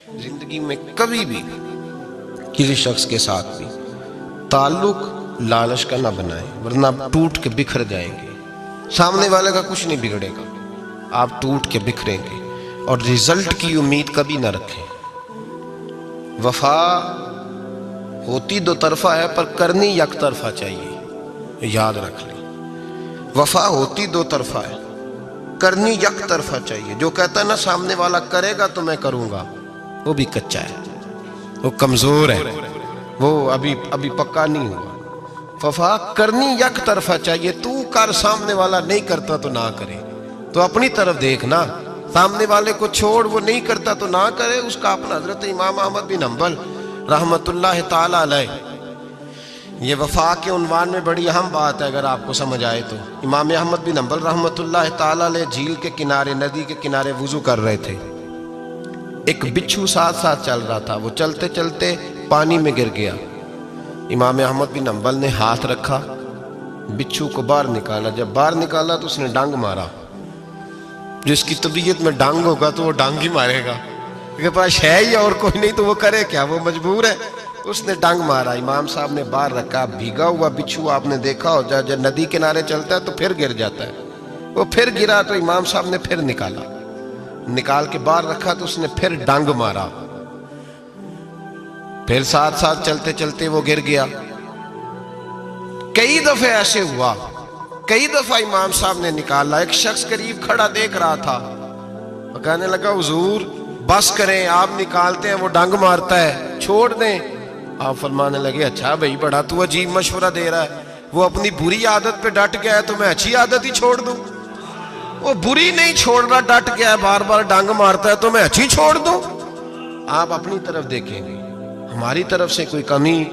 زندگی میں کبھی بھی کسی شخص کے ساتھ بھی تعلق لالچ کا نہ بنائیں، ورنہ آپ ٹوٹ کے بکھر جائیں گے۔ سامنے والے کا کچھ نہیں بگڑے گا، آپ ٹوٹ کے بکھریں گے، اور رزلٹ کی امید کبھی نہ رکھیں۔ وفا ہوتی دو طرفہ ہے پر کرنی یک طرفہ چاہیے، یاد رکھ لیں۔ وفا ہوتی دو طرفہ ہے، کرنی یک طرفہ چاہیے۔ جو کہتا ہے نا سامنے والا کرے گا تو میں کروں گا، وہ بھی کچا ہے، وہ کمزور ہے، وہ ابھی پکا نہیں ہوا۔ وفا کرنی یک طرفہ چاہیے، تو کر، سامنے والا نہیں کرتا تو نہ کرے۔ تو اپنی طرف دیکھنا، سامنے والے کو چھوڑ، وہ نہیں کرتا تو نہ کرے، اس کا اپنا۔ حضرت امام احمد بن حنبل رحمت اللہ تعالی علیہ، یہ وفا کے عنوان میں بڑی اہم بات ہے اگر آپ کو سمجھ آئے تو۔ امام احمد بن حنبل رحمت اللہ تعالی علیہ جھیل کے کنارے، ندی کے کنارے وضو کر رہے تھے۔ ایک بچھو ساتھ ساتھ چل رہا تھا، وہ چلتے چلتے پانی میں گر گیا۔ امام احمد بن حنبل نے ہاتھ رکھا، بچھو کو باہر نکالا۔ جب باہر نکالا تو اس نے ڈانگ مارا۔ جس کی طبیعت میں ڈانگ ہوگا تو وہ ڈانگ ہی مارے گا، کے پاس ہے ہی اور کوئی نہیں تو وہ کرے کیا، وہ مجبور ہے۔ اس نے ڈانگ مارا، امام صاحب نے باہر رکھا۔ بھیگا ہوا بچھو آپ نے دیکھا ہو، جب ندی کنارے چلتا ہے تو پھر گر جاتا ہے، وہ پھر گرا تو امام صاحب نے پھر نکال کے باہر رکھا تو اس نے پھر ڈانگ مارا، پھر ساتھ ساتھ چلتے چلتے وہ گر گیا۔ کئی دفعہ ایسے ہوا، کئی دفعہ امام صاحب نے نکالا۔ ایک شخص قریب کھڑا دیکھ رہا تھا، وہ کہنے لگا حضور بس کریں، آپ نکالتے ہیں وہ ڈانگ مارتا ہے، چھوڑ دیں۔ آپ فرمانے لگے اچھا بھائی بڑا تو عجیب مشورہ دے رہا ہے، وہ اپنی بری عادت پہ ڈٹ گیا ہے تو میں اچھی عادت ہی چھوڑ دوں؟ وہ بری نہیں چھوڑ رہا، ڈٹ گیا ہے، بار بار ڈانگ مارتا ہے تو میں اچھی چھوڑ دوں؟ آپ اپنی طرف دیکھیں گے، ہماری طرف سے کوئی کمی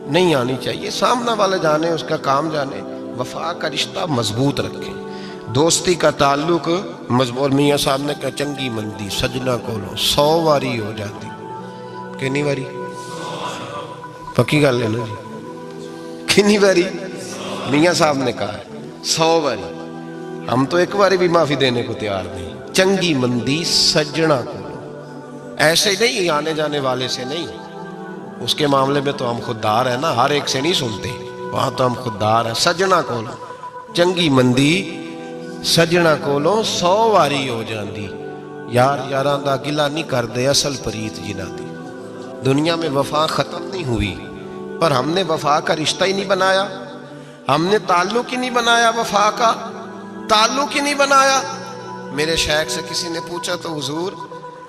نہیں آنی چاہیے، سامنا والے جانے، اس کا کام جانے۔ وفا کا رشتہ مضبوط رکھیں، دوستی کا تعلق مضبوط۔ میاں صاحب نے کہا چنگی مندی سجنا کولو 100 واری ہو جاتی، کتنی واری؟ پکی گل ہے نا جی، کتنی واری؟ میاں صاحب نے کہا 100 واری۔ ہم تو ایک باری بھی معافی دینے کو تیار نہیں۔ چنگی مندی سجنا کولو، ایسے نہیں آنے جانے والے سے نہیں، اس کے معاملے میں تو ہم خوددار ہیں نا، ہر ایک سے نہیں سنتے، وہاں تو ہم خوددار ہیں۔ سجنا کولو چنگی مندی سجنا کولو 100 واری ہو جاندی، یار یاراں دا گلا نہیں کر دے اصل پریت جنہ دی۔ دنیا میں وفا ختم نہیں ہوئی، پر ہم نے وفا کا رشتہ ہی نہیں بنایا، ہم نے تعلق ہی نہیں بنایا، وفا کا تعلق ہی نہیں بنایا۔ میرے شیخ سے کسی نے پوچھا تو حضور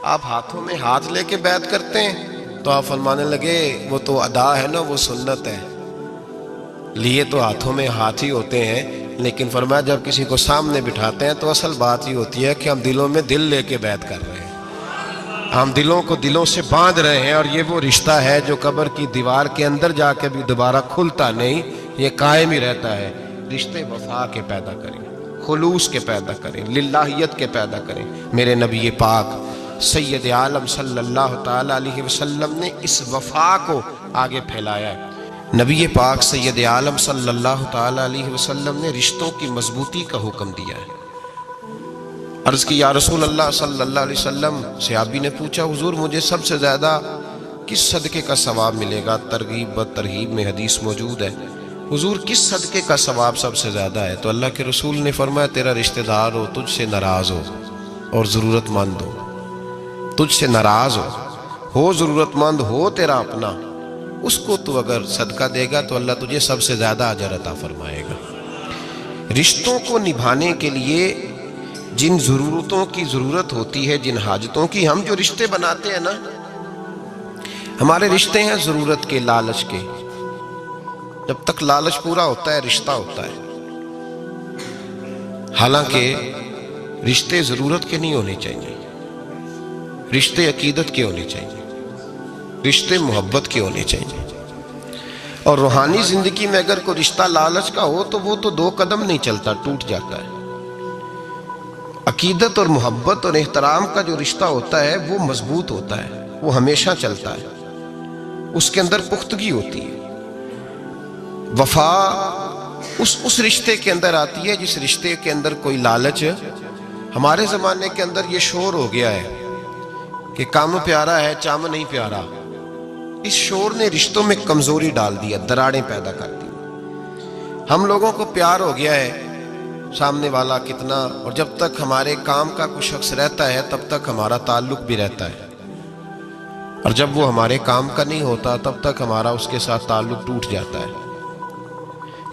آپ ہاتھوں میں ہاتھ لے کے بیعت کرتے ہیں؟ تو آپ فرمانے لگے وہ تو ادا ہے نا، وہ سنت ہے، لیے تو ہاتھوں میں ہاتھ ہی ہوتے ہیں، لیکن فرمایا جب کسی کو سامنے بٹھاتے ہیں تو اصل بات یہ ہوتی ہے کہ ہم دلوں میں دل لے کے بیعت کر رہے ہیں، ہم دلوں کو دلوں سے باندھ رہے ہیں، اور یہ وہ رشتہ ہے جو قبر کی دیوار کے اندر جا کے بھی دوبارہ کھلتا نہیں، یہ قائم ہی رہتا ہے۔ رشتے وفا کے پیدا کریں، خلوص کے پیدا کریں، للہیت کے پیدا کریں۔ میرے نبی پاک سید عالم صلی اللہ تعالی علیہ وسلم نے اس وفا کو آگے پھیلایا ہے۔ نبی پاک سید عالم صلی اللہ تعالی علیہ وسلم نے رشتوں کی مضبوطی کا حکم دیا ہے۔ عرض کی یا رسول اللہ صلی اللہ علیہ وسلم، صحابی نے پوچھا حضور مجھے سب سے زیادہ کس صدقے کا ثواب ملے گا؟ ترغیب و ترہیب میں حدیث موجود ہے، حضور کس صدقے کا ثواب سب سے زیادہ ہے؟ تو اللہ کے رسول نے فرمایا تیرا رشتہ دار ہو تجھ سے ناراض ہو اور ضرورت مند ہو، تجھ سے ناراض ہو ضرورت مند ہو تیرا اپنا، اس کو تو اگر صدقہ دے گا تو اللہ تجھے سب سے زیادہ اجر عطا فرمائے گا۔ رشتوں کو نبھانے کے لیے جن ضرورتوں کی ضرورت ہوتی ہے، جن حاجتوں کی، ہم جو رشتے بناتے ہیں نا، ہمارے رشتے ہیں ضرورت کے، لالچ کے۔ جب تک لالچ پورا ہوتا ہے رشتہ ہوتا ہے، حالانکہ رشتے ضرورت کے نہیں ہونے چاہیے، رشتے عقیدت کے ہونے چاہیے، رشتے محبت کے ہونے چاہیے۔ اور روحانی زندگی میں اگر کوئی رشتہ لالچ کا ہو تو وہ تو 2 قدم نہیں چلتا، ٹوٹ جاتا ہے۔ عقیدت اور محبت اور احترام کا جو رشتہ ہوتا ہے وہ مضبوط ہوتا ہے، وہ ہمیشہ چلتا ہے، اس کے اندر پختگی ہوتی ہے۔ وفا اس رشتے کے اندر آتی ہے جس رشتے کے اندر کوئی لالچ۔ ہمارے زمانے کے اندر یہ شور ہو گیا ہے کہ کام پیارا ہے چم نہیں پیارا، اس شور نے رشتوں میں کمزوری ڈال دیا، دراڑیں پیدا کر دی۔ ہم لوگوں کو پیار ہو گیا ہے سامنے والا کتنا، اور جب تک ہمارے کام کا کوئی شخص رہتا ہے تب تک ہمارا تعلق بھی رہتا ہے، اور جب وہ ہمارے کام کا نہیں ہوتا تب تک ہمارا اس کے ساتھ تعلق ٹوٹ جاتا ہے۔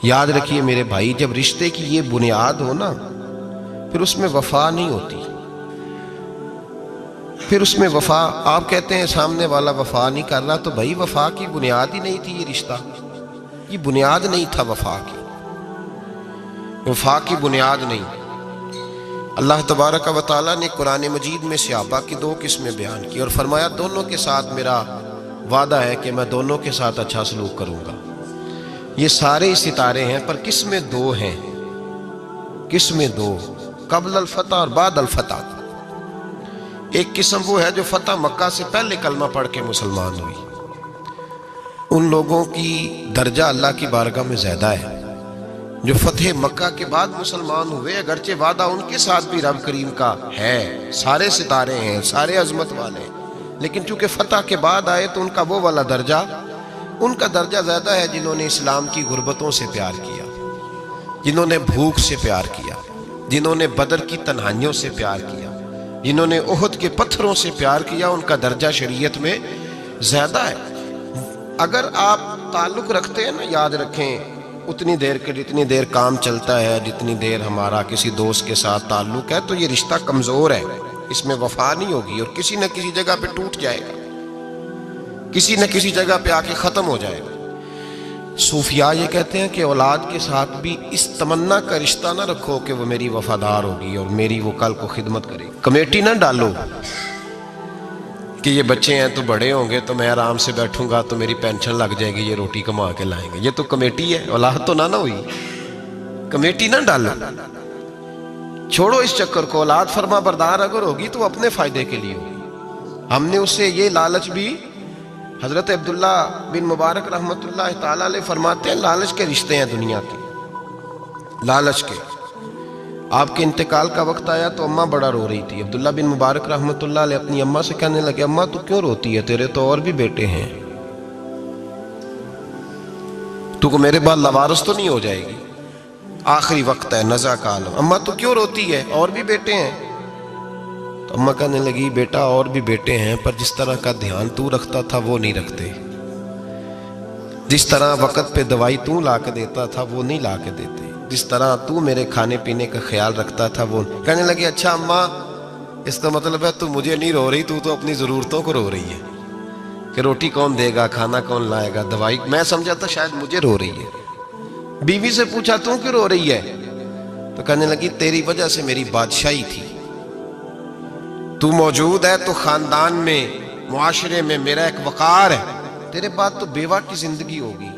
یاد رکھیے میرے بھائی، جب رشتے کی یہ بنیاد ہو نا، پھر اس میں وفا نہیں ہوتی، پھر اس میں وفا، آپ کہتے ہیں سامنے والا وفا نہیں کر رہا، تو بھائی وفا کی بنیاد ہی نہیں تھی یہ رشتہ، یہ بنیاد نہیں تھا وفا کی، وفا کی بنیاد نہیں۔ اللہ تبارک و تعالیٰ نے قرآن مجید میں صحابہ کی 2 قسمیں بیان کی اور فرمایا دونوں کے ساتھ میرا وعدہ ہے کہ میں دونوں کے ساتھ اچھا سلوک کروں گا۔ یہ سارے ستارے ہیں پر قسمیں 2 ہیں، قسمیں 2، قبل الفتح اور بعد الفتح۔ ایک قسم وہ ہے جو فتح مکہ سے پہلے کلمہ پڑھ کے مسلمان ہوئی، ان لوگوں کی درجہ اللہ کی بارگاہ میں زیادہ ہے جو فتح مکہ کے بعد مسلمان ہوئے، اگرچہ وعدہ ان کے ساتھ بھی رب کریم کا ہے، سارے ستارے ہیں، سارے عظمت والے ہیں، لیکن چونکہ فتح کے بعد آئے تو ان کا وہ والا درجہ، ان کا درجہ زیادہ ہے جنہوں نے اسلام کی غربتوں سے پیار کیا، جنہوں نے بھوک سے پیار کیا، جنہوں نے بدر کی تنہائیوں سے پیار کیا، جنہوں نے احد کے پتھروں سے پیار کیا، ان کا درجہ شریعت میں زیادہ ہے۔ اگر آپ تعلق رکھتے ہیں نا، یاد رکھیں اتنی دیر کے جتنی دیر کام چلتا ہے، جتنی دیر ہمارا کسی دوست کے ساتھ تعلق ہے، تو یہ رشتہ کمزور ہے، اس میں وفا نہیں ہوگی اور کسی نہ کسی جگہ پہ ٹوٹ جائے گا، کسی نہ کسی جگہ پہ آ کے ختم ہو جائے گا۔ صوفیاء یہ کہتے ہیں کہ اولاد کے ساتھ بھی اس تمنا کا رشتہ نہ رکھو کہ وہ میری وفادار ہوگی اور میری وہ کل کو خدمت کرے گی۔ کمیٹی نہ ڈالو کہ یہ بچے ہیں تو بڑے ہوں گے تو میں آرام سے بیٹھوں گا تو میری پینشن لگ جائے گی، یہ روٹی کما کے لائیں گے، یہ تو کمیٹی ہے، اولاد تو نہ ہوئی، کمیٹی نہ ڈالو، چھوڑو اس چکر کو۔ اولاد فرما بردار اگر ہوگی تو اپنے فائدے کے لیے ہوگی۔ ہم نے اس سے یہ لالچ بھی، حضرت عبداللہ بن مبارک رحمۃ اللہ تعالیٰ علیہ فرماتے ہیں لالچ کے رشتے ہیں دنیا کے، لالچ کے۔ آپ کے انتقال کا وقت آیا تو اماں بڑا رو رہی تھی، عبداللہ بن مبارک رحمۃ اللہ علیہ اپنی اماں سے کہنے لگے اماں تو کیوں روتی ہے، تیرے تو اور بھی بیٹے ہیں، تو کو میرے بعد لوارث تو نہیں ہو جائے گی، آخری وقت ہے، نزع کا عالم، اماں تو کیوں روتی ہے، اور بھی بیٹے ہیں؟ تو اماں کہنے لگی بیٹا اور بھی بیٹے ہیں پر جس طرح کا دھیان تو رکھتا تھا وہ نہیں رکھتے، جس طرح وقت پہ دوائی تو لا کے دیتا تھا وہ نہیں لا کے دیتے، جس طرح تو میرے کھانے پینے کا خیال رکھتا تھا وہ۔ کہنے لگے اچھا اماں اس کا مطلب ہے تو مجھے نہیں رو رہی، تو اپنی ضرورتوں کو رو رہی ہے کہ روٹی کون دے گا، کھانا کون لائے گا، دوائی، میں سمجھا تھا شاید مجھے رو رہی ہے۔ بیوی سے پوچھا تو کیوں رو رہی ہے، تو کہنے لگی تیری وجہ سے میری بادشاہی تھی، تو موجود ہے تو خاندان میں، معاشرے میں میرا ایک وقار ہے، تیرے بعد تو بیوہ کی زندگی ہوگی۔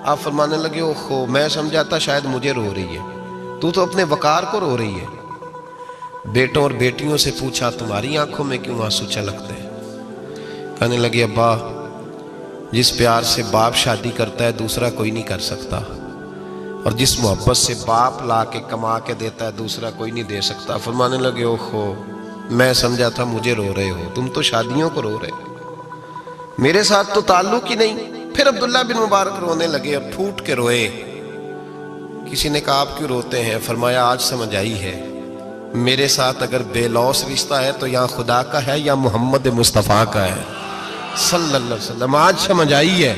آپ فرمانے لگے اوہو میں سمجھا تھا شاید مجھے رو رہی ہے، تو اپنے وقار کو رو رہی ہے۔ بیٹوں اور بیٹیوں سے پوچھا تمہاری آنکھوں میں کیوں آنسو چھلکتے ہیں؟ کہنے لگے ابا جس پیار سے باپ شادی کرتا ہے دوسرا کوئی نہیں کر سکتا، اور جس محبت سے باپ لا کے کما کے دیتا ہے دوسرا کوئی نہیں دے سکتا۔ فرمانے لگے اوہو میں سمجھا تھا مجھے رو رہے ہو، تم تو شادیوں کو رو رہے ہو، میرے ساتھ تو تعلق ہی نہیں۔ پھر عبداللہ بن مبارک رونے لگے اور پھوٹ کے روئے۔ کسی نے کہا آپ کیوں روتے ہیں؟ فرمایا آج سمجھ آئی ہے، میرے ساتھ اگر بے لوث رشتہ ہے تو یا خدا کا ہے یا محمد مصطفیٰ کا ہے صلی اللہ علیہ وسلم، آج سمجھ آئی ہے۔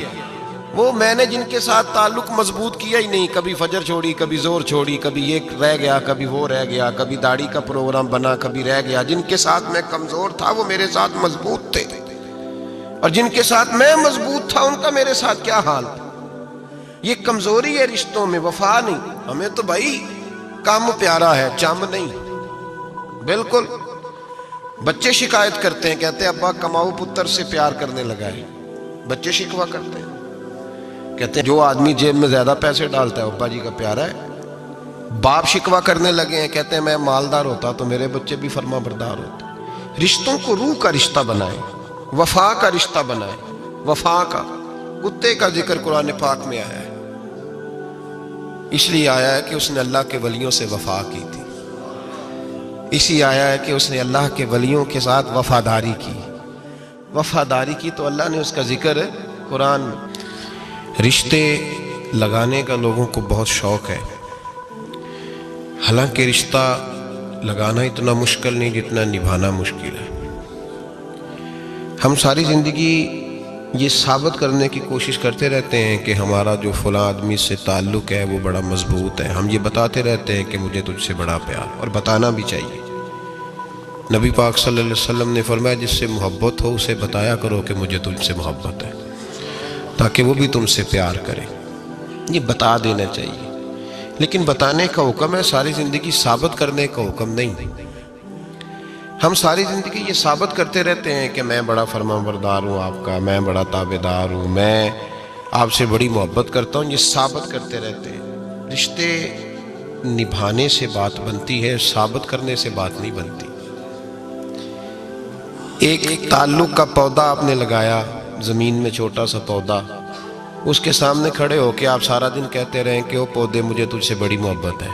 وہ میں نے جن کے ساتھ تعلق مضبوط کیا ہی نہیں، کبھی فجر چھوڑی، کبھی زور چھوڑی، کبھی یہ رہ گیا، کبھی وہ رہ گیا، کبھی داڑھی کا پروگرام بنا، کبھی رہ گیا، جن کے ساتھ میں کمزور تھا وہ میرے ساتھ مضبوط تھے، اور جن کے ساتھ میں مضبوط تھا ان کا میرے ساتھ کیا حال تھا۔ یہ کمزوری ہے رشتوں میں، وفا نہیں۔ ہمیں تو بھائی کام پیارا ہے، چم نہیں، بالکل۔ بچے شکایت کرتے ہیں، کہتے ہیں ابا کماؤ پتر سے پیار کرنے لگا ہے، بچے شکوہ کرتے ہیں، کہتے ہیں جو آدمی جیب میں زیادہ پیسے ڈالتا ہے ابا جی کا پیارا ہے۔ باپ شکوہ کرنے لگے ہیں، کہتے ہیں میں مالدار ہوتا تو میرے بچے بھی فرما بردار ہوتے۔ رشتوں کو روح کا رشتہ بنائیں، وفا کا رشتہ بنائیں، وفا کا۔ کتے کا ذکر قرآن پاک میں آیا ہے، اس لیے آیا ہے کہ اس نے اللہ کے ولیوں سے وفا کی تھی، اسی آیا ہے کہ اس نے اللہ کے ولیوں کے ساتھ وفاداری کی، وفاداری کی تو اللہ نے اس کا ذکر ہے قرآن میں۔ رشتے لگانے کا لوگوں کو بہت شوق ہے، حالانکہ رشتہ لگانا اتنا مشکل نہیں جتنا نبھانا مشکل ہے۔ ہم ساری زندگی یہ ثابت کرنے کی کوشش کرتے رہتے ہیں کہ ہمارا جو فلاں آدمی سے تعلق ہے وہ بڑا مضبوط ہے، ہم یہ بتاتے رہتے ہیں کہ مجھے تجھ سے بڑا پیار، اور بتانا بھی چاہیے۔ نبی پاک صلی اللہ علیہ وسلم نے فرمایا جس سے محبت ہو اسے بتایا کرو کہ مجھے تجھ سے محبت ہے، تاکہ وہ بھی تم سے پیار کرے، یہ بتا دینا چاہیے۔ لیکن بتانے کا حکم ہے، ساری زندگی ثابت کرنے کا حکم نہیں۔ ہم ساری زندگی یہ ثابت کرتے رہتے ہیں کہ میں بڑا فرمانبردار ہوں آپ کا، میں بڑا تابعدار ہوں، میں آپ سے بڑی محبت کرتا ہوں، یہ ثابت کرتے رہتے ہیں۔ رشتے نبھانے سے بات بنتی ہے، ثابت کرنے سے بات نہیں بنتی۔ ایک تعلق کا پودا آپ نے لگایا زمین میں، چھوٹا سا پودا، اس کے سامنے کھڑے ہو کے آپ سارا دن کہتے رہیں کہ او پودے مجھے تجھ سے بڑی محبت ہے،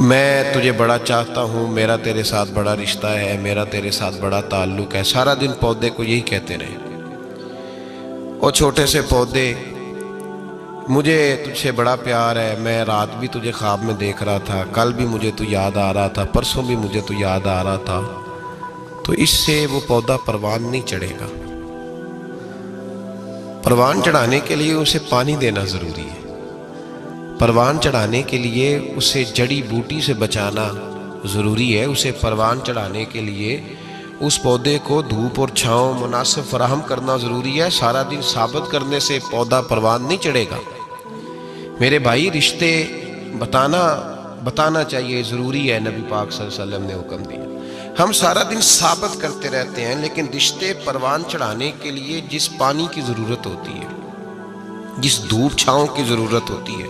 میں تجھے بڑا چاہتا ہوں، میرا تیرے ساتھ بڑا رشتہ ہے، میرا تیرے ساتھ بڑا تعلق ہے، سارا دن پودے کو یہی کہتے رہے۔ اور چھوٹے سے پودے، مجھے تجھ سے بڑا پیار ہے، میں رات بھی تجھے خواب میں دیکھ رہا تھا، کل بھی مجھے تو یاد آ رہا تھا، پرسوں بھی مجھے تو یاد آ رہا تھا، تو اس سے وہ پودا پروان نہیں چڑھے گا۔ پروان چڑھانے کے لیے اسے پانی دینا ضروری ہے، پروان چڑھانے کے لیے اسے جڑی بوٹی سے بچانا ضروری ہے، اسے پروان چڑھانے کے لیے اس پودے کو دھوپ اور چھاؤں مناسب فراہم کرنا ضروری ہے۔ سارا دن ثابت کرنے سے پودا پروان نہیں چڑھے گا۔ میرے بھائی، رشتے بتانا چاہیے، ضروری ہے، نبی پاک صلی اللہ علیہ وسلم نے حکم دیا۔ ہم سارا دن ثابت کرتے رہتے ہیں، لیکن رشتے پروان چڑھانے کے لیے جس پانی کی ضرورت ہوتی ہے، جس دھوپ چھاؤں کی ضرورت ہوتی ہے،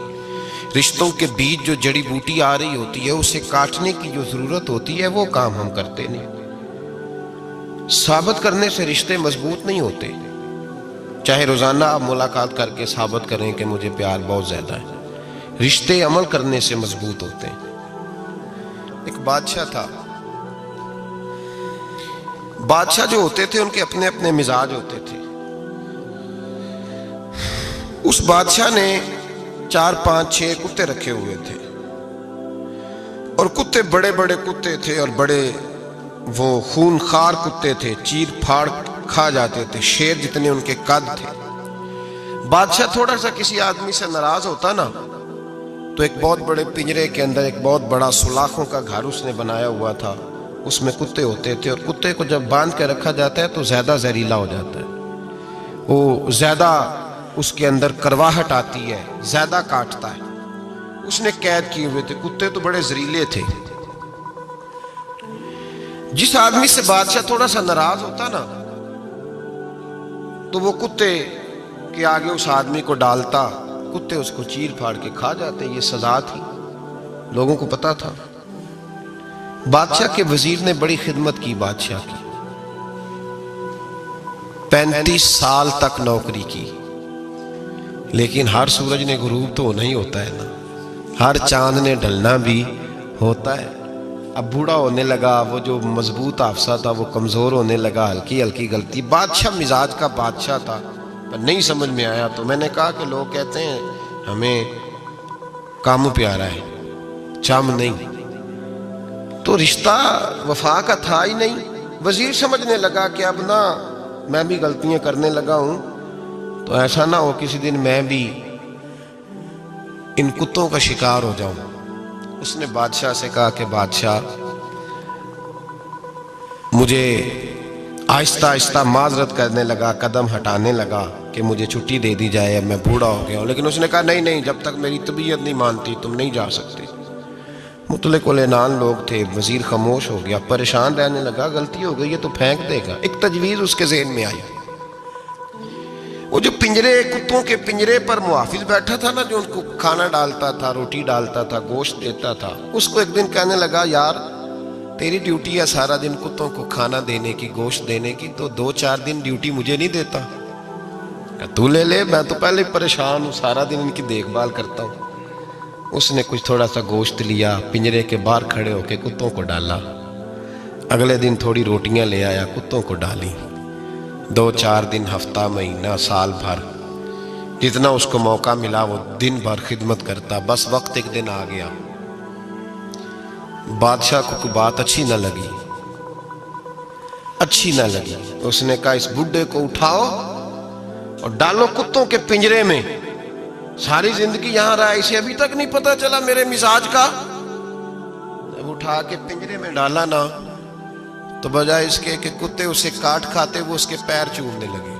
رشتوں کے بیچ جو جڑی بوٹی آ رہی ہوتی ہے اسے کاٹنے کی جو ضرورت ہوتی ہے، وہ کام ہم کرتے نہیں۔ ثابت کرنے سے رشتے مضبوط نہیں ہوتے، چاہے روزانہ آپ ملاقات کر کے ثابت کریں کہ مجھے پیار بہت زیادہ ہے، رشتے عمل کرنے سے مضبوط ہوتے ہیں۔ ایک بادشاہ تھا، بادشاہ جو ہوتے تھے ان کے اپنے اپنے مزاج ہوتے تھے۔ اس بادشاہ نے 4 5 6 کتے رکھے ہوئے تھے، اور کتے بڑے بڑے کتے تھے، اور بڑے وہ خون خار کتے تھے، چیر پھاڑ کھا جاتے تھے، شیر جتنے ان کے قد تھے۔ بادشاہ تھوڑا سا کسی آدمی سے ناراض ہوتا نا، تو ایک بہت بڑے پنجرے کے اندر ایک بہت بڑا سلاخوں کا گھر اس نے بنایا ہوا تھا، اس میں کتے ہوتے تھے، اور کتے کو جب باندھ کے رکھا جاتا ہے تو زیادہ زہریلا ہو جاتا ہے، وہ زیادہ اس کے اندر کرواہٹ آتی ہے، زیادہ کاٹتا ہے۔ اس نے قید کیے ہوئے تھے، کتے تو بڑے زہریلے تھے۔ جس آدمی سے بادشاہ تھوڑا سا ناراض ہوتا نا، تو وہ کتے کے آگے اس آدمی کو ڈالتا، کتے اس کو چیر پھاڑ کے کھا جاتے۔ یہ سزا تھی، لوگوں کو پتا تھا۔ بادشاہ کے وزیر نے بڑی خدمت کی بادشاہ کی، 35 سال تک نوکری کی، لیکن ہر سورج نے غروب تو ہونا ہی ہوتا ہے نا، ہر چاند نے ڈھلنا بھی ہوتا ہے۔ اب بوڑھا ہونے لگا، وہ جو مضبوط حافظہ تھا وہ کمزور ہونے لگا، ہلکی ہلکی غلطی۔ بادشاہ مزاج کا بادشاہ تھا، پر نہیں سمجھ میں آیا، تو میں نے کہا کہ لوگ کہتے ہیں ہمیں کام پیارا ہے، چم نہیں، تو رشتہ وفا کا تھا ہی نہیں۔ وزیر سمجھنے لگا کہ اب نہ میں بھی غلطیاں کرنے لگا ہوں، تو ایسا نہ ہو کسی دن میں بھی ان کتوں کا شکار ہو جاؤں۔ اس نے بادشاہ سے کہا کہ بادشاہ، مجھے آہستہ آہستہ معذرت کرنے لگا، قدم ہٹانے لگا کہ مجھے چھٹی دے دی جائے، اب میں بوڑھا ہو گیا ہوں۔ لیکن اس نے کہا نہیں، جب تک میری طبیعت نہیں مانتی تم نہیں جا سکتے۔ مطلق العنان لوگ تھے، وزیر خاموش ہو گیا، پریشان رہنے لگا، غلطی ہو گئی ہے تو پھینک دے گا۔ ایک تجویز اس کے ذہن میں آئی، وہ جو کتوں کے پنجرے پر محافظ بیٹھا تھا نا، جو ان کو کھانا ڈالتا تھا، روٹی ڈالتا تھا، گوشت دیتا تھا، اس کو ایک دن کہنے لگا، یار تیری ڈیوٹی ہے سارا دن کتوں کو کھانا دینے کی، گوشت دینے کی، تو 2 4 دن ڈیوٹی مجھے نہیں دیتا؟ تو لے لے، میں تو پہلے پریشان ہوں، سارا دن ان کی دیکھ بھال کرتا ہوں۔ اس نے کچھ تھوڑا سا گوشت لیا، پنجرے کے باہر کھڑے ہو کے کتوں کو ڈالا۔ اگلے دن تھوڑی روٹیاں لے آیا، کتوں کو ڈالی۔ 2-4 دن، ہفتہ، مہینہ، سال بھر، جتنا اس کو موقع ملا وہ دن بھر خدمت کرتا۔ بس وقت ایک دن آ گیا، بادشاہ کو کوئی بات اچھی نہ لگی۔ اس نے کہا اس بڈھے کو اٹھاؤ اور ڈالو کتوں کے پنجرے میں۔ ساری زندگی یہاں رہا، اسے ابھی تک نہیں پتا چلا میرے مزاج کا۔ جب اٹھا کے پنجرے میں ڈالا نا، تو بجائے اس کے کہ کتے اسے کاٹ کھاتے، وہ اس کے پیر چومنے لگے۔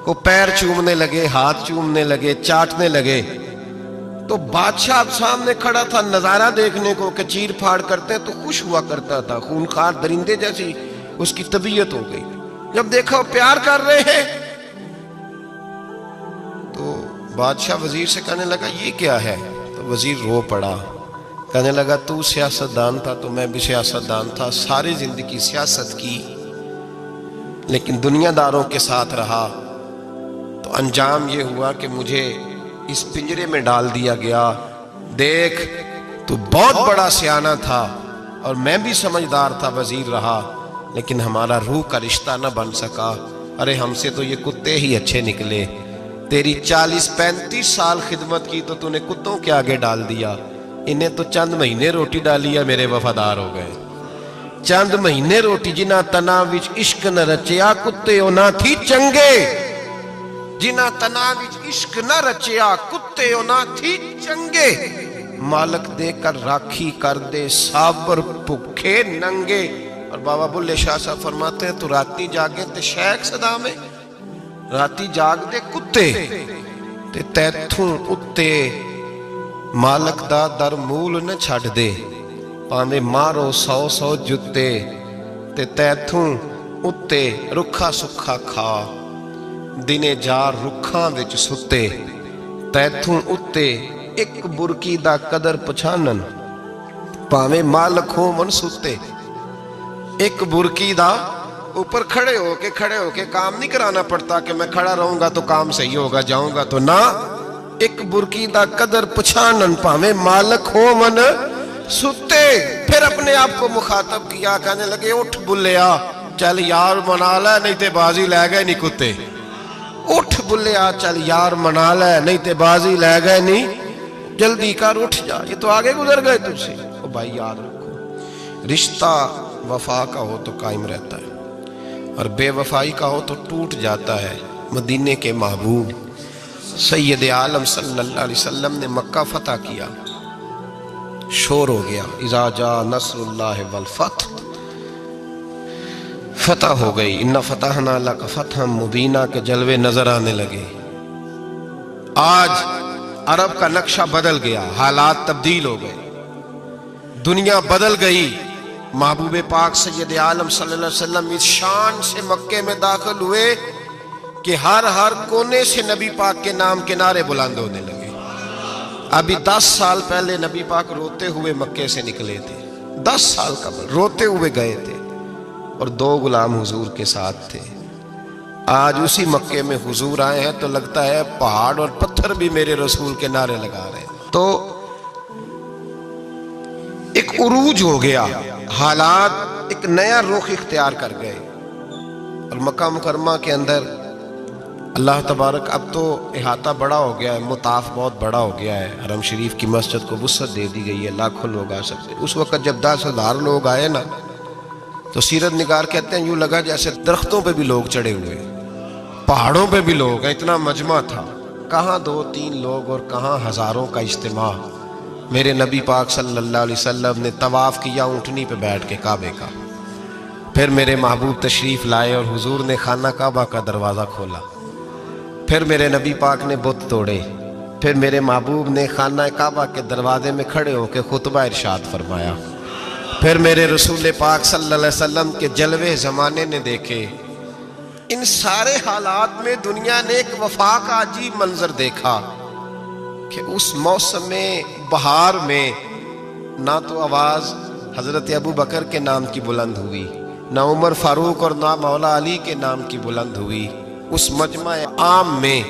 وہ پیر چومنے لگے، ہاتھ چومنے لگے، چاٹنے لگے۔ تو بادشاہ سامنے کھڑا تھا نظارہ دیکھنے کو کہ چیر پھاڑ کرتے تو خوش ہوا کرتا تھا، خونخوار درندے جیسی اس کی طبیعت ہو گئی۔ جب دیکھا وہ پیار کر رہے ہیں تو بادشاہ وزیر سے کہنے لگا یہ کیا ہے؟ تو وزیر رو پڑا، کہنے لگا تو سیاستدان تھا تو میں بھی سیاستدان تھا، ساری زندگی سیاست کی، لیکن دنیا داروں کے ساتھ رہا تو انجام یہ ہوا کہ مجھے اس پنجرے میں ڈال دیا گیا۔ دیکھ تو بہت بڑا سیانہ تھا اور میں بھی سمجھدار تھا، وزیر رہا، لیکن ہمارا روح کا رشتہ نہ بن سکا۔ ارے ہم سے تو یہ کتے ہی اچھے نکلے۔ تیری 40-35 سال خدمت کی تو تو نے کتوں کے آگے ڈال دیا، انہیں تو چند مہینے روٹی ڈالی ہے، میرے وفادار ہو گئے۔ چند مہینے روٹی، جنہ تنا وچ عشق نہ رچیا، کتے او نہ تھی چنگے۔ جنہ تنا وچ عشق نہ رچیا، کتے او نہ تھی چنگے۔ مالک دے کر راکھی کر دے، صابر بھکھے ننگے۔ اور بابا بلے شاہ صاحب فرماتے ہیں تو راتی جاگے تے شیخ صدا میں، راتی جاگ دے کتے تے تیتھوں اتے مالک دا در مول نہ چھڑ دے، پاندے مارو 100 جتے تے تیتھوں اتے رکھا سکھا کھا، دنے جار رکھاں وچ ستے، تیتھوں اتے ایک برکی دا قدر پچھانن، پاویں مالک ہو من ستے۔ ایک برکی دا اوپر کھڑے ہو کے کام نہیں کرانا پڑتا کہ میں کھڑا رہوں گا تو کام صحیح ہوگا، جاؤں گا تو نہ۔ ایک برکی دا قدر پچھانن، پاویں مالک ہو من ستے۔ پھر اپنے آپ کو مخاطب کیا، کہنے لگے اٹھ بلیا، چل یار منا لے نہیں تے بازی لے گئے نہیں کتے۔ اٹھ بلیا، چل یار منا لے نہیں تے بازی لے گئے نہیں، جلدی کر اٹھ جا، یہ تو آگے گزر گئے تجھ سے۔ او بھائی یاد رکھو، رشتہ وفا کا ہو تو قائم رہتا ہے اور بے وفائی کا ہو تو ٹوٹ جاتا ہے۔ مدینے کے محبوب سید عالم صلی اللہ علیہ وسلم نے مکہ فتح کیا، شور ہو گیا، اذا جاء نصر اللہ والفتح، فتح ہو گئی، انا فتحنا لک فتحا مبینا کے جلوے نظر آنے لگے۔ آج عرب کا نقشہ بدل گیا، حالات تبدیل ہو گئے، دنیا بدل گئی۔ محبوب پاک سید عالم صلی اللہ علیہ وسلم اس شان سے مکے میں داخل ہوئے کہ ہر کونے سے نبی پاک کے نام کے نعرے بلند ہونے لگے۔ ابھی 10 سال پہلے نبی پاک روتے ہوئے مکے سے نکلے تھے، 10 سال قبل روتے ہوئے گئے تھے اور 2 غلام حضور کے ساتھ تھے۔ آج اسی مکے میں حضور آئے ہیں تو لگتا ہے پہاڑ اور پتھر بھی میرے رسول کے نعرے لگا رہے ہیں۔ تو ایک عروج ہو گیا، حالات ایک نیا رخ اختیار کر گئے، اور مکہ مکرمہ کے اندر اللہ تبارک اب تو احاطہ بڑا ہو گیا ہے، مطاف بہت بڑا ہو گیا ہے، حرم شریف کی مسجد کو وسعت دے دی گئی ہے، لاکھوں لوگ آ سکتے۔ اس وقت جب 10,000 لوگ آئے نا تو سیرت نگار کہتے ہیں یوں لگا جیسے درختوں پہ بھی لوگ چڑھے ہوئے، پہاڑوں پہ بھی لوگ ہیں، اتنا مجمع تھا۔ کہاں 2-3 لوگ اور کہاں ہزاروں کا اجتماع۔ میرے نبی پاک صلی اللہ علیہ وسلم نے طواف کیا اونٹنی پہ بیٹھ کے کعبے کا، پھر میرے محبوب تشریف لائے اور حضور نے خانہ کعبہ کا دروازہ کھولا، پھر میرے نبی پاک نے بت توڑے، پھر میرے محبوب نے خانہ کعبہ کے دروازے میں کھڑے ہو کے خطبہ ارشاد فرمایا، پھر میرے رسول پاک صلی اللہ علیہ وسلم کے جلوے زمانے نے دیکھے۔ ان سارے حالات میں دنیا نے ایک وفا کا عجیب منظر دیکھا کہ اس موسم بہار میں نہ تو آواز حضرت ابو بکر کے نام کی بلند ہوئی، نہ عمر فاروق اور نہ مولا علی کے نام کی بلند ہوئی۔ اس مجمع عام میں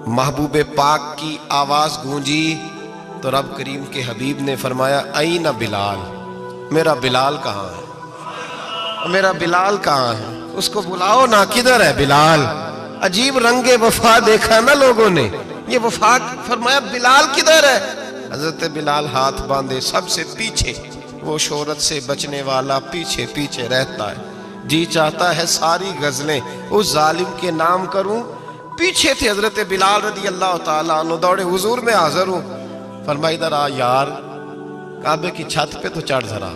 محبوب پاک کی آواز گونجی تو رب کریم کے حبیب نے فرمایا این بلال، میرا بلال کہاں ہے، میرا بلال کہاں ہے، اس کو بلاؤ نا، کدھر ہے بلال؟ عجیب رنگ وفا دیکھا نا لوگوں نے، یہ وفا فرمایا بلال کدھر ہے؟ حضرت بلال ہاتھ باندھے سب سے پیچھے، وہ شہرت سے بچنے والا پیچھے پیچھے رہتا ہے، جی چاہتا ہے ساری غزلیں اس ظالم کے نام کروں۔ پیچھے تھے حضرت بلال رضی اللہ تعالیٰ عنہ، دوڑے حضور میں حاضر ہوں، فرمایا ادھر آ یار، کعبے کی چھت پہ تو چڑھ ذرا،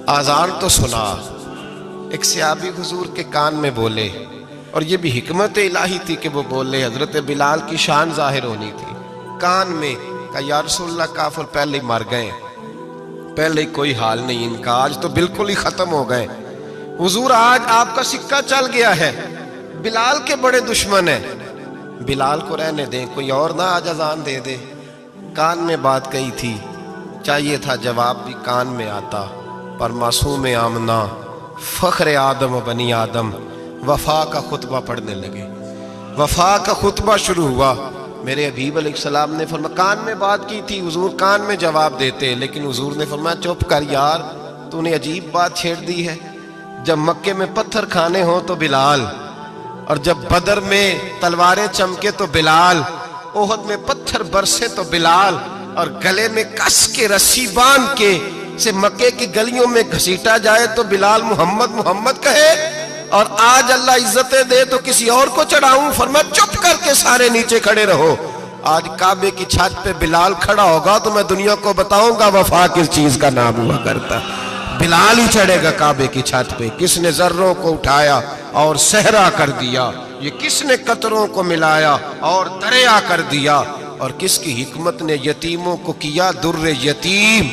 آذان تو سنا۔ ایک صحابی حضور کے کان میں بولے، اور یہ بھی حکمت الہی تھی کہ وہ بولے، حضرت بلال کی شان ظاہر ہونی تھی، کان میں کہا یا رسول اللہ کافر پہلے ہی مر گئے، پہلے ہی کوئی حال نہیں ان کا، آج تو بالکل ہی ختم ہو گئے حضور، آج آپ کا سکہ چل گیا ہے، بلال کے بڑے دشمن ہیں، بلال کو رہنے دیں، کوئی اور نہ آج اذان دے دے۔ کان میں بات کہی تھی، چاہیے تھا جواب بھی کان میں آتا، پر معصوم آمنہ فخر آدم و بنی آدم وفا کا خطبہ پڑھنے لگے، وفا کا خطبہ شروع ہوا۔ میرے حبیب علیہ السلام نے فرمایا، کان میں بات کی تھی، حضور کان میں جواب دیتے، لیکن حضور نے فرمایا چپ کر یار، تو نے عجیب بات چھیڑ دی ہے، جب مکے میں پتھر کھانے ہوں تو بلال، اور جب بدر میں تلواریں چمکے تو بلال، احد میں پتھر برسے تو بلال، اور گلے میں کس کے رسی باندھ کے سے مکے کی گلیوں میں گھسیٹا جائے تو بلال محمد محمد کہے، اور آج اللہ عزتیں دے تو کسی اور کو چڑھاؤں، فرمایا چپ کر کے سارے نیچے کھڑے رہو، آج کعبے کی چھت پہ بلال کھڑا ہوگا تو میں دنیا کو بتاؤں گا وفا کس چیز کا نام ہوا کرتا، بلال ہی چڑھے گا کعبے کی چھت پہ۔ کس نے ذروں کو اٹھایا اور صحرا کر دیا، یہ کس نے قطروں کو ملایا اور دریا کر دیا، اور کس کی حکمت نے یتیموں کو کیا در یتیم،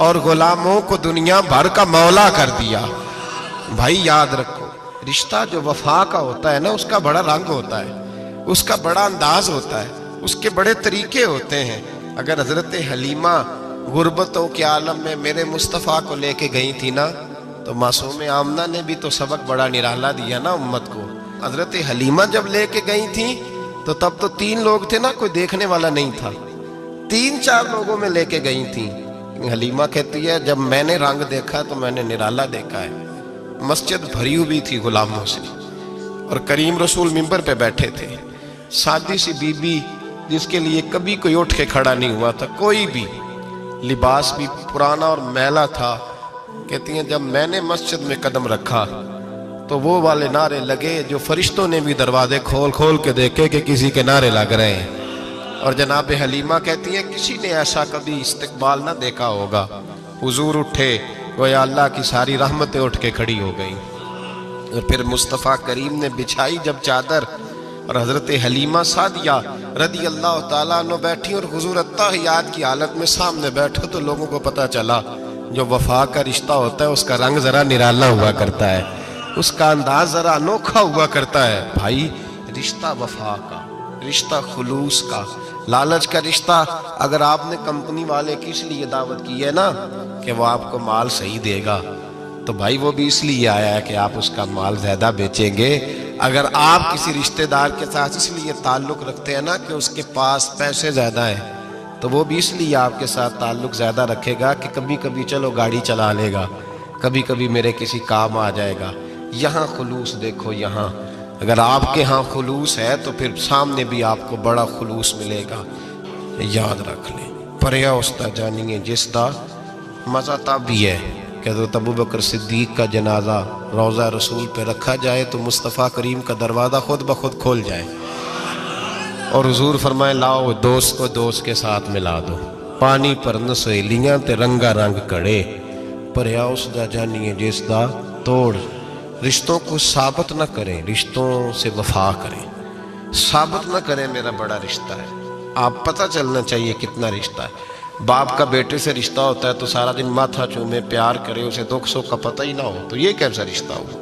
اور غلاموں کو دنیا بھر کا مولا کر دیا۔ بھائی یاد رکھو، رشتہ جو وفا کا ہوتا ہے نا، اس کا بڑا رنگ ہوتا ہے، اس کا بڑا انداز ہوتا ہے، اس کے بڑے طریقے ہوتے ہیں۔ اگر حضرت حلیمہ غربتوں کے عالم میں میرے مصطفیٰ کو لے کے گئی تھی نا، تو معصوم آمنہ نے بھی تو سبق بڑا نرالا دیا نا امت کو۔ حضرت حلیمہ جب لے کے گئی تھی تو تب تو 3 لوگ تھے نا، کوئی دیکھنے والا نہیں تھا، 3-4 لوگوں میں لے کے گئی تھی۔ حلیمہ کہتی ہے جب میں نے رنگ دیکھا تو میں نے نرالا دیکھا ہے، مسجد بھری ہوئی تھی غلاموں سے، اور کریم رسول منبر پہ بیٹھے تھے، سادی سی بی بی جس کے لیے کبھی کوئی اٹھ کے کھڑا نہیں ہوا تھا، کوئی بھی، لباس بھی پرانا اور میلا تھا، کہتی ہیں جب میں نے مسجد میں قدم رکھا تو وہ والے نعرے لگے جو فرشتوں نے بھی دروازے کھول کھول کے دیکھے کہ کسی کے نعرے لگ رہے ہیں، اور جناب حلیمہ کہتی ہیں کسی نے ایسا کبھی استقبال نہ دیکھا ہوگا، حضور اٹھے گویا اللہ کی ساری رحمتیں اٹھ کے کھڑی ہو گئیں، اور پھر مصطفیٰ کریم نے بچھائی جب چادر، اور حضرت حلیمہ سعدیہ رضی اللہ تعالیٰ عنہ بیٹھی، اور حضور اتحیات کی حالت میں سامنے بیٹھو تو لوگوں کو پتہ چلا جو وفا کا رشتہ ہوتا ہے اس کا رنگ ذرا نرالا ہوا کرتا ہے، اس کا انداز ذرا انوکھا ہوا کرتا ہے۔ بھائی رشتہ وفا کا، رشتہ خلوص کا، لالچ کا رشتہ، اگر آپ نے کمپنی والے کی اس لیے دعوت کی ہے نا کہ وہ آپ کو مال صحیح دے گا، تو بھائی وہ بھی اس لیے آیا ہے کہ آپ اس کا مال زیادہ بیچیں گے۔ اگر آپ کسی رشتہ دار کے ساتھ اس لیے تعلق رکھتے ہیں نا کہ اس کے پاس پیسے زیادہ ہیں، تو وہ بھی اس لیے آپ کے ساتھ تعلق زیادہ رکھے گا کہ کبھی کبھی چلو گاڑی چلا لے گا، کبھی کبھی میرے کسی کام آ جائے گا۔ یہاں خلوص دیکھو، یہاں اگر آپ کے ہاں خلوص ہے تو پھر سامنے بھی آپ کو بڑا خلوص ملے گا، یاد رکھ لیں۔ پریا استا جانیے جس دا مزہ تب بھی ہے کہ حضرت ابوبکر صدیق کا جنازہ روضہ رسول پہ رکھا جائے تو مصطفیٰ کریم کا دروازہ خود بخود کھول جائے، اور حضور فرمائے لاؤ دوست کو دوست کے ساتھ ملا دو، پانی پر نہ سہیلیاں تے رنگا رنگ کڑے، پریا اس دا جانیے جس دا توڑ۔ رشتوں کو ثابت نہ کریں، رشتوں سے وفا کریں، ثابت نہ کریں میرا بڑا رشتہ ہے، آپ پتہ چلنا چاہیے کتنا رشتہ ہے۔ باپ کا بیٹے سے رشتہ ہوتا ہے تو سارا دن ماتھا چومے پیار کرے، اسے دکھ سکھ کا پتہ ہی نہ ہو، تو یہ کیسا رشتہ ہو؟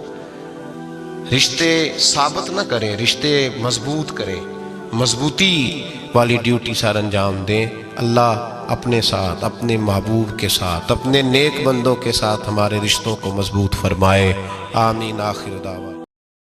رشتے ثابت نہ کریں، رشتے مضبوط کریں، مضبوطی والی ڈیوٹی سر انجام دیں۔ اللہ اپنے ساتھ، اپنے محبوب کے ساتھ، اپنے نیک بندوں کے ساتھ ہمارے رشتوں کو مضبوط فرمائے، آمین۔ آخر دعویٰ